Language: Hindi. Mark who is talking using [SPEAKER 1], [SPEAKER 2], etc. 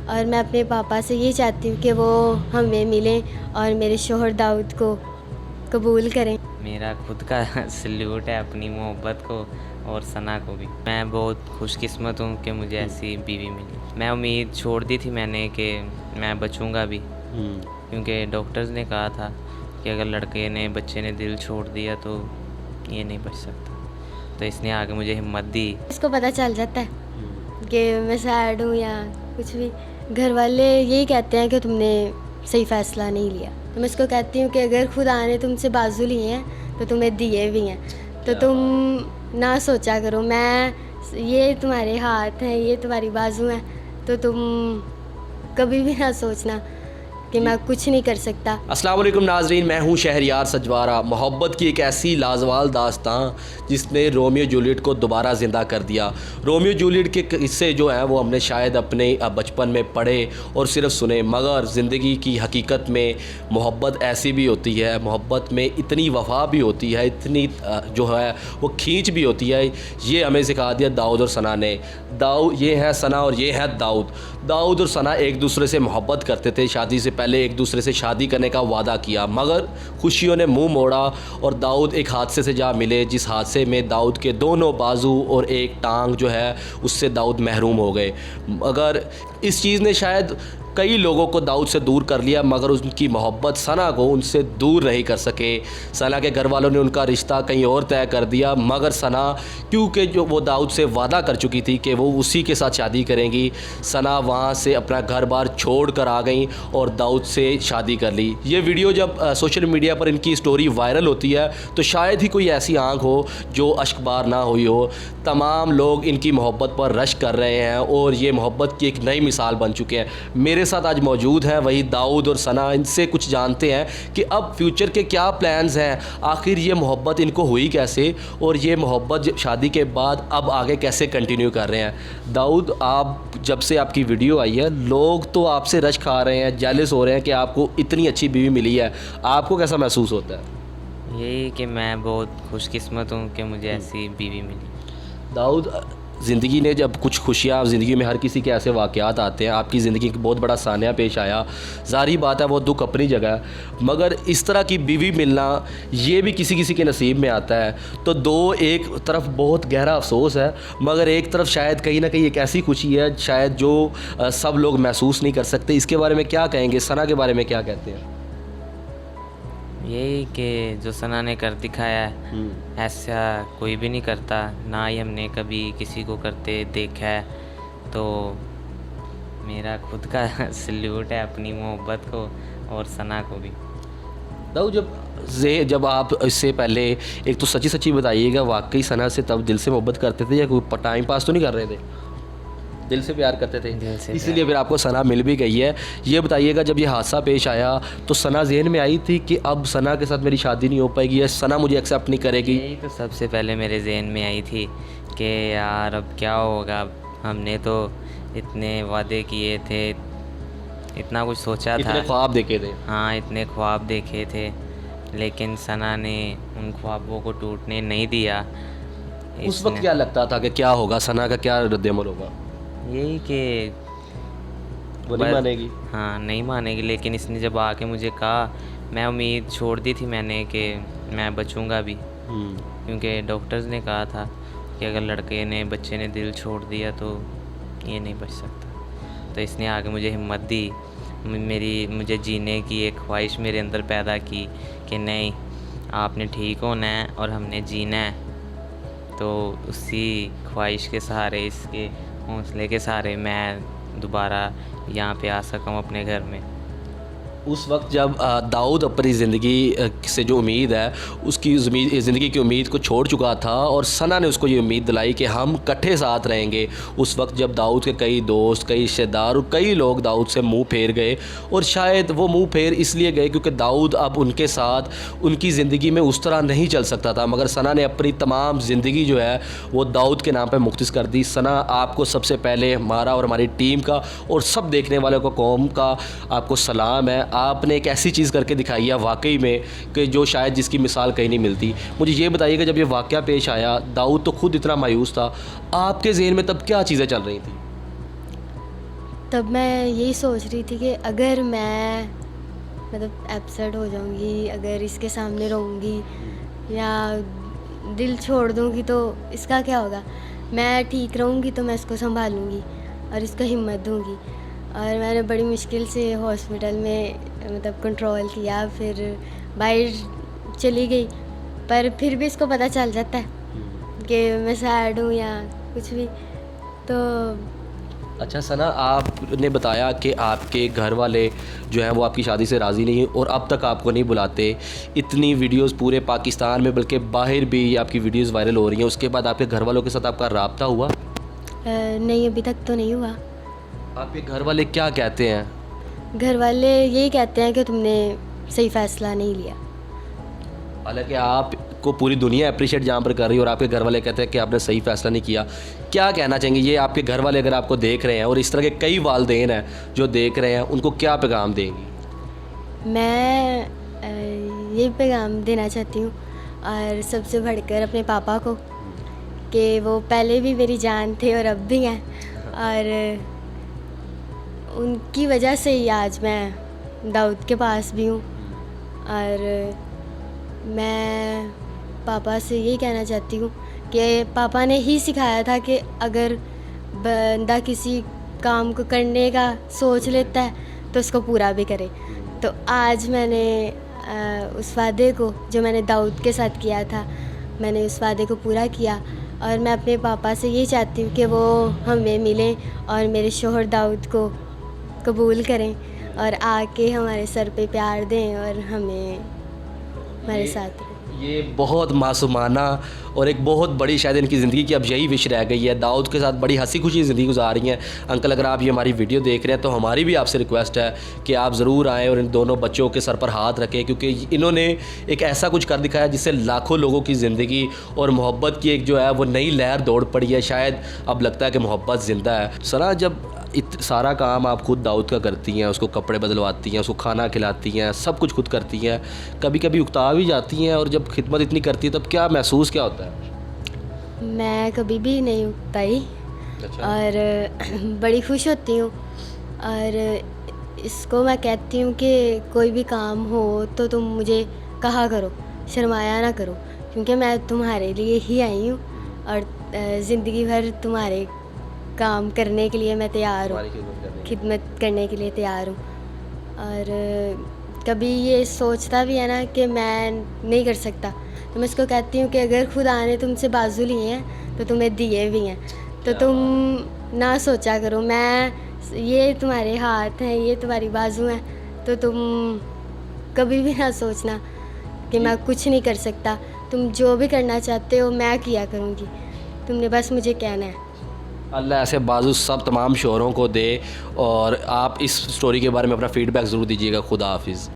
[SPEAKER 1] और मैं अपने पापा से ये चाहती हूँ कि वो हमें मिलें और मेरे शोहर दाऊद को कबूल करें।
[SPEAKER 2] मेरा खुद का सल्यूट है अपनी मोहब्बत को और सना को भी। मैं बहुत खुशकिस्मत हूँ कि मुझे ऐसी बीवी मिली। मैं उम्मीद छोड़ दी थी मैंने कि मैं बचूँगा भी, क्योंकि डॉक्टर्स ने कहा था कि अगर लड़के ने बच्चे ने दिल छोड़ दिया तो ये नहीं बच सकता, तो इसने आगे मुझे हिम्मत दी।
[SPEAKER 1] इसको पता चल जाता है कि मैं सैड हूँ या कुछ भी, घर वाले यही कहते हैं कि तुमने सही फ़ैसला नहीं लिया। तो मैं इसको कहती हूँ कि अगर खुदा ने तुमसे बाजू लिए हैं तो तुम्हें दिए भी हैं, तो तुम ना सोचा करो मैं ये तुम्हारे हाथ हैं, ये तुम्हारी बाजू हैं, तो तुम कभी भी ना सोचना कि मैं कुछ नहीं कर सकता।
[SPEAKER 3] अस्सलाम वालेकुम नाजरीन, मैं हूं शहरयार सजवारा। मोहब्बत की एक ऐसी लाजवाब दास्तान जिसने रोमियो जूलियट को दोबारा ज़िंदा कर दिया। रोमियो जूलियट के किस्से जो हैं वो हमने शायद अपने बचपन में पढ़े और सिर्फ सुने, मगर ज़िंदगी की हकीकत में मोहब्बत ऐसी भी होती है। मोहब्बत में इतनी वफा भी होती है, इतनी जो है वो खींच भी होती है। ये हमें सिखा दिया दाऊद और सना ने। दाऊद ये है सना और ये है दाऊद। दाऊद और सना एक दूसरे से मोहब्बत करते थे, शादी से पहले एक दूसरे से शादी करने का वादा किया, मगर खुशियों ने मुंह मोड़ा और दाऊद एक हादसे से जा मिले, जिस हादसे में दाऊद के दोनों बाजू और एक टांग जो है उससे दाऊद महरूम हो गए। मगर इस चीज़ ने शायद कई लोगों को दाऊद से दूर कर लिया, मगर उनकी मोहब्बत सना को उनसे दूर नहीं कर सके। सना के घर वालों ने उनका रिश्ता कहीं और तय कर दिया, मगर सना क्योंकि जो वो दाऊद से वादा कर चुकी थी कि वो उसी के साथ शादी करेंगी, सना वहाँ से अपना घर बार छोड़ कर आ गई और दाऊद से शादी कर ली। ये वीडियो जब सोशल मीडिया पर इनकी स्टोरी वायरल होती है तो शायद ही कोई ऐसी आँख हो जो अश्कबार ना हुई हो। तमाम लोग इनकी मोहब्बत पर रश कर रहे हैं और ये मोहब्बत की एक नई मिसाल बन चुके हैं। मेरे साथ आज मौजूद हैं वही दाऊद और सना। इनसे कुछ जानते हैं कि अब फ्यूचर के क्या प्लान्स हैं, आखिर ये मोहब्बत इनको हुई कैसे और ये मोहब्बत शादी के बाद अब आगे कैसे कंटिन्यू कर रहे हैं। दाऊद, आप जब से आपकी वीडियो आई है लोग तो आपसे रश खा रहे हैं, जेलस हो रहे हैं कि आपको इतनी अच्छी बीवी मिली है, आपको कैसा महसूस होता है?
[SPEAKER 2] यही कि मैं बहुत खुशकिस्मत हूँ कि मुझे ऐसी बीवी मिली।
[SPEAKER 3] दाऊद, ज़िंदगी ने जब कुछ खुशियाँ ज़िंदगी में हर किसी के ऐसे वाक़यात आते हैं, आपकी ज़िंदगी की बहुत बड़ा सानिया पेश आया, ज़ाहिर बात है वो दुख अपनी जगह है, मगर इस तरह की बीवी मिलना ये भी किसी किसी के नसीब में आता है। तो दो, एक तरफ बहुत गहरा अफसोस है, मगर एक तरफ शायद कहीं ना कहीं एक ऐसी खुशी है शायद जो सब लोग महसूस नहीं कर सकते। इसके बारे में क्या कहेंगे? सना के बारे में क्या कहते हैं?
[SPEAKER 2] यही कि जो सना ने कर दिखाया है ऐसा कोई भी नहीं करता, ना ही हमने कभी किसी को करते देखा है, तो मेरा खुद का सल्यूट है अपनी मोहब्बत को और सना को भी।
[SPEAKER 3] दाऊद, जब आप इससे पहले एक तो सच्ची सच्ची बताइएगा, वाकई सना से तब दिल से मोहब्बत करते थे या कोई टाइम पास तो नहीं कर रहे थे? दिल से प्यार करते थे, इसीलिए फिर आपको सना मिल भी गई है। ये बताइएगा, जब ये हादसा पेश आया तो सना जहन में आई थी कि अब सना के साथ मेरी शादी नहीं हो पाएगी या सना मुझे एक्सेप्ट नहीं करेगी?
[SPEAKER 2] यही तो सबसे पहले मेरे जहन में आई थी कि यार अब क्या होगा, हमने तो इतने वादे किए थे, इतना कुछ सोचा था,
[SPEAKER 3] इतने ख्वाब देखे थे।
[SPEAKER 2] हाँ, इतने ख्वाब देखे थे, लेकिन सना ने उन ख्वाबों को टूटने नहीं दिया।
[SPEAKER 3] उस वक्त क्या लगता था कि क्या होगा, सना का क्या रद्द-ए-अमल होगा?
[SPEAKER 2] यही कि
[SPEAKER 3] वो नहीं मानेगी।
[SPEAKER 2] हाँ, नहीं मानेगी, लेकिन इसने जब आके मुझे कहा, मैं उम्मीद छोड़ दी थी मैंने कि मैं बचूंगा भी, क्योंकि डॉक्टर्स ने कहा था कि अगर लड़के ने बच्चे ने दिल छोड़ दिया तो ये नहीं बच सकता, तो इसने आगे मुझे हिम्मत दी, मुझे जीने की एक ख्वाहिश मेरे अंदर पैदा की कि नहीं, आपने ठीक होना है और हमने जीना है। तो उसी ख्वाहिश के सहारे, इसके हौसले के सहारे मैं दोबारा यहाँ पे आ सका हूँ अपने घर में।
[SPEAKER 3] उस वक्त जब दाऊद अपनी ज़िंदगी से जो उम्मीद है उसकी ज़िंदगी की उम्मीद को छोड़ चुका था और सना ने उसको ये उम्मीद दिलाई कि हम इकट्ठे साथ रहेंगे, उस वक्त जब दाऊद के कई दोस्त, कई रिश्तेदार और कई लोग दाऊद से मुंह फेर गए, और शायद वो मुंह फेर इसलिए गए क्योंकि दाऊद अब उनके साथ उनकी ज़िंदगी में उस तरह नहीं चल सकता था। मगर सना ने अपनी तमाम ज़िंदगी जो है वो दाऊद के नाम पर मुख्तस कर दी। सना, आपको सबसे पहले हमारा और हमारी टीम का और सब देखने वालों को, कौम का आपको सलाम है। आपने एक ऐसी चीज़ करके दिखाई है वाकई में कि जो शायद जिसकी मिसाल कहीं नहीं मिलती। मुझे ये बताइएगा, जब ये वाक़या पेश आया, दाऊद तो खुद इतना मायूस था, आपके ज़हन में तब क्या चीज़ें चल रही थी?
[SPEAKER 1] तब मैं यही सोच रही थी कि अगर मैं मतलब एब्सेंट हो जाऊंगी, अगर इसके सामने रहूंगी या दिल छोड़ दूंगी तो इसका क्या होगा। मैं ठीक रहूंगी तो मैं इसको संभालूंगी और इसको हिम्मत दूंगी। और मैंने बड़ी मुश्किल से हॉस्पिटल में मतलब कंट्रोल किया, फिर बाहर चली गई, पर फिर भी इसको पता चल जाता है कि मैं सैड हूँ या कुछ भी। तो
[SPEAKER 3] अच्छा सना, आपने बताया कि आपके घर वाले जो हैं वो आपकी शादी से राज़ी नहीं हैं और अब तक आपको नहीं बुलाते। इतनी वीडियोस पूरे पाकिस्तान में बल्कि बाहर भी आपकी वीडियोस वायरल हो रही हैं, उसके बाद आपके घर वालों के साथ आपका राब्ता हुआ?
[SPEAKER 1] नहीं, अभी तक तो नहीं हुआ।
[SPEAKER 3] आपके घर वाले क्या कहते हैं?
[SPEAKER 1] घर वाले यही कहते हैं कि तुमने सही फ़ैसला नहीं लिया।
[SPEAKER 3] हालांकि आपको पूरी दुनिया अप्रिशिएट जहाँ पर कर रही है और आपके घर वाले कहते हैं कि आपने सही फ़ैसला नहीं किया। क्या कहना चाहेंगे ये आपके घर वाले अगर आपको देख रहे हैं और इस तरह के कई वालिदैन हैं जो देख रहे हैं, उनको क्या पैगाम देंगी?
[SPEAKER 1] मैं ये पैगाम देना चाहती हूँ और सबसे बढ़कर अपने पापा को कि वो पहले भी मेरी जान थे और अब भी हैं, और उनकी वजह से ही आज मैं दाऊद के पास भी हूँ। और मैं पापा से यही कहना चाहती हूँ कि पापा ने ही सिखाया था कि अगर बंदा किसी काम को करने का सोच लेता है तो उसको पूरा भी करे। तो आज मैंने उस वादे को जो मैंने दाऊद के साथ किया था, मैंने उस वादे को पूरा किया। और मैं अपने पापा से यही चाहती हूँ कि वो हमें मिलें और मेरे शोहर दाऊद को कबूल करें और आके हमारे सर पे प्यार दें और हमें हमारे साथ।
[SPEAKER 3] ये बहुत मासूमाना और एक बहुत बड़ी शायद इनकी ज़िंदगी की अब यही विश रह गई है। दाऊद के साथ बड़ी हंसी खुशी ज़िंदगी गुजार रही हैं। अंकल, अगर आप ये हमारी वीडियो देख रहे हैं तो हमारी भी आपसे रिक्वेस्ट है कि आप ज़रूर आएँ और इन दोनों बच्चों के सर पर हाथ रखें, क्योंकि इन्होंने एक ऐसा कुछ कर दिखाया जिससे लाखों लोगों की ज़िंदगी और मोहब्बत की एक जो है वो नई लहर दौड़ पड़ी है। शायद अब लगता है कि मोहब्बत ज़िंदा है। सना, जब सारा काम आप खुद दाऊद का करती हैं, उसको कपड़े बदलवाती हैं, उसको खाना खिलाती हैं, सब कुछ खुद करती हैं, कभी कभी उकता भी जाती हैं, और जब खिदमत इतनी करती है तब क्या महसूस क्या होता है?
[SPEAKER 1] मैं कभी भी नहीं उगताई और बड़ी खुश होती हूँ। और इसको मैं कहती हूँ कि कोई भी काम हो तो तुम मुझे कहा करो, शर्माया ना करो, क्योंकि मैं तुम्हारे लिए ही आई हूँ और ज़िंदगी भर तुम्हारे काम करने के लिए मैं तैयार हूँ, खिदमत करने के लिए तैयार हूँ। और कभी ये सोचता भी है ना कि मैं नहीं कर सकता, तो मैं इसको कहती हूँ कि अगर खुदा ने तुमसे बाजू लिए हैं तो तुम्हें दिए भी हैं, तो तुम ना सोचा करो। ये तुम्हारे हाथ हैं, ये तुम्हारी बाजू हैं, तो तुम कभी भी ना सोचना कि मैं कुछ नहीं कर सकता। तुम जो भी करना चाहते हो मैं किया करूँगी, तुमने बस मुझे कहना है।
[SPEAKER 3] अल्लाह ऐसे बाजू सब तमाम शोहरों को दे। और आप इस स्टोरी के बारे में अपना फ़ीडबैक ज़रूर दीजिएगा। खुदा हाफिज़।